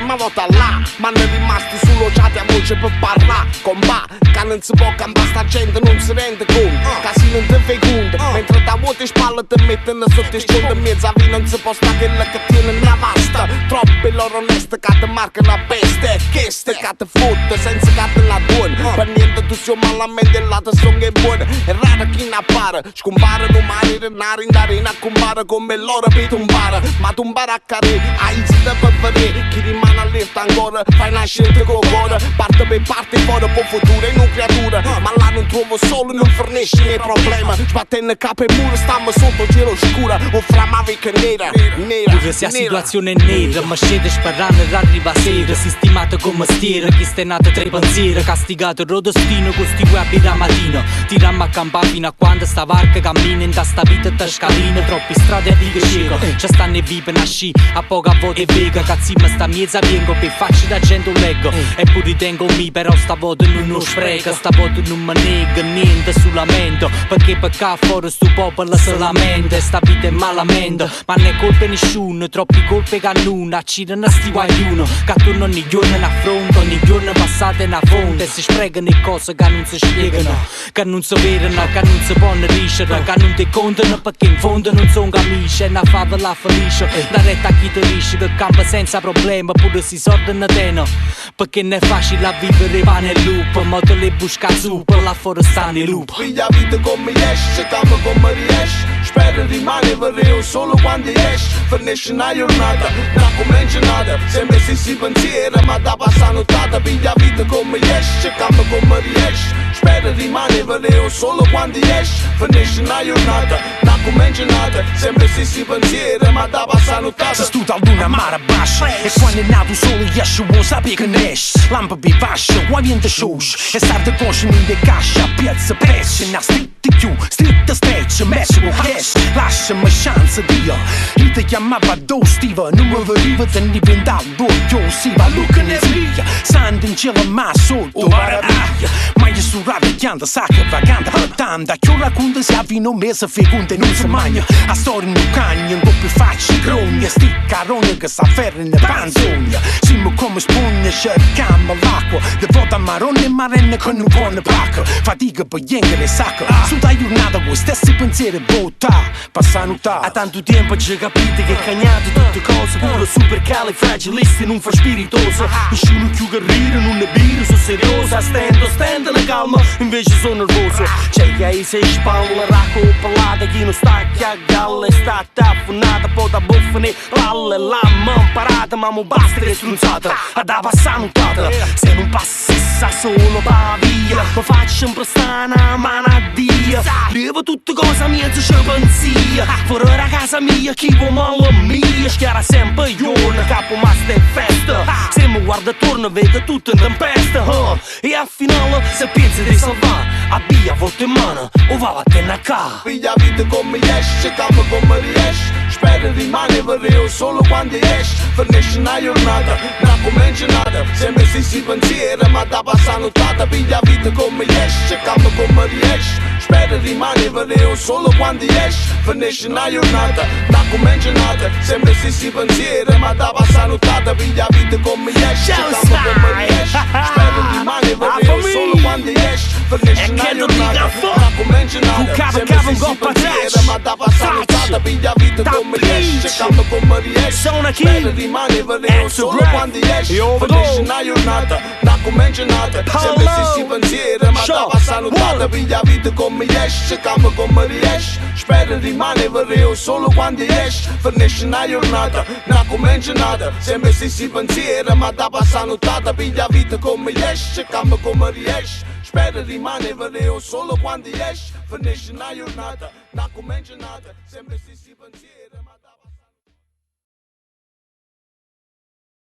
ma vota là. Ma ne rimasti sull'ociati a voce per parlare. Comba, che non si può cantare, sta gente non si rende conto. Casi non ti fai conto, mentre da vuoti spalle ti mettono sotto i sconti. In mezzo a via non si può stare quella che tiene una vasta. Troppe loro oneste che ti marcano la peste. Cheste che ti fotte senza che te la buona. Per niente tu sei malamente e la te sono che buona. È raro chi ne appare, scompare domani renare in arena. Compare come loro per tombare. Ma tombare a carre, hai zita per vedere. Chi rimane all'esta ancora, fai una scelta con cuore. Parte per parte, fuori per futuro e non creatura. Ma là non trovo solo, non fornisce nei problemi. Sbattendo capo e muro, stiamo sotto cielo scuro. O framavi che nera, nera. Pure se la situazione è nera, ma scende sparando e arriva a sera. Sistemato come stiera, chi sta nato tre pensieri. Castigato il rodostino, con sti web da mattina. Tirammo a campare fino a quando sta varca cammina in sta vita da scalina. Troppi strade a diga scega, ci stanno vive a sci, a poca volta e vega. Cazzimma sta mezza vengo, per facci da gente leggo. Eppure tengo mi, però sta volta non lo spreca. Sta volta non me nega niente sul lamento. Perché qua fuori sto popolo si lamenta. Sta vita è malamento, ma non è colpa nessuno. Troppi colpe che non accidano sti guagliuno. Che torno ogni giorno in affronto, ogni giorno passate in fonte. Si sprecano le cose che non si spiegano, che non si vedono, che non si possono riuscire, che non ti contano perché in fondo non sono amici. È una favola felice, la retta a chi ti riesce, che campa senza problema, pure si sordono teno. Perché non è facile a vivere pane e lupo, ma te le busca zuppa, là fuori stanno i lupi. Piglia vita come esce, campa come riesce. Spero rimane vero solo quando esce. Finisce una giornata, non comincia nada. Sembra si pensiera, ma da passa notata. Piglia vita come esce, campa come riesce. Spero rimane vero solo quando esce. Finisce una giornata, non comincia nada. Sembra si pensiera, ma da passa notata. Se stu dal luna mare baixa, e quando è nato solo esce, vuoi sapere che ne esce. Lampa bivascia, vuoi niente scioscia. E sarda cosce in de cascia, piazza pesce. Na stritta più, stritta steccia, mesce con cash. Lasciami chance Dio. Io ti chiamava do Steve, non mi veniva da diventare doppio Siva. Luca ne sveglia, sando in cielo ma sotto maraviglia. Ma io sto ravvigliando, sa che vagante portando. Che ora quando si avvino un mese feconda e non si magna. A storia in un cagno, un po' più facile grogna. Sti carone che s'afferra in panzogna. Siamo come spugna, cercando l'acqua. De volta marrone e marenne con un buon pacco. Fatica per yengere sacco. Su da giornata con stessi pensieri vota. Passano ta. A tanto tempo ci capite che cagnate tutte cose. Pure super califragilisti non fa spiritoso. Nessuno più guerriero, non è birra, sono seriosa. Stendo na calma, invece sono nervoso. C'è che hai sei spalle, racco pelata. Chi non sta a galle, sta taffonata. Poi da buffane, lalle, lamma imparata. Ma mo basta che strunzata, a da passare notata. Se non passi sa solo va via. Ma faccio sempre stana manadia. Levo tutte cose mie, c'è pensia. Fuori da casa mia, chi vuole male mia. Schiara sempre io, capo ma sta in festa. Se mi guarda attorno vedo tutto in tempesta. E al finale se pensi di salvare, abbia a volte in mano o va a tenere qua. Piglia vita come esce, campa come riesce. Spero rimane vero solo quando esce. Finisce una giornata, non comincia nada. Sembra si pensiera, ma da passa notata. Piglia vita come esce, campa come riesce. Spero rimane vero solo quando esce. Finisce una giornata, non comincia nada. Sembra si pensiera, ma da passa notata. Piglia vita come esce, campa come riesce. Spero rimane vero solo quando esce. Finisce una giornata, non comincia nada. Sembra si pensiera, ma da passa notata. Piglia vita come esce, campa come riesce. Spero rimane vero solo quando esce. Finisce una giornata, non comincia nada. Sembra si pensiera, ma da passa notata. Piglia vita come esce, campa come riesce. Spero rimane vero solo quando esce. Finisce una giornata, non comincia nada. Sembra si pensiera, ma da passa notata. Piglia vita come esce, campa come riesce. Spero rimane vero solo quando esce. Finisce una giornata, non comincia nada. Sembra si pensiera, ma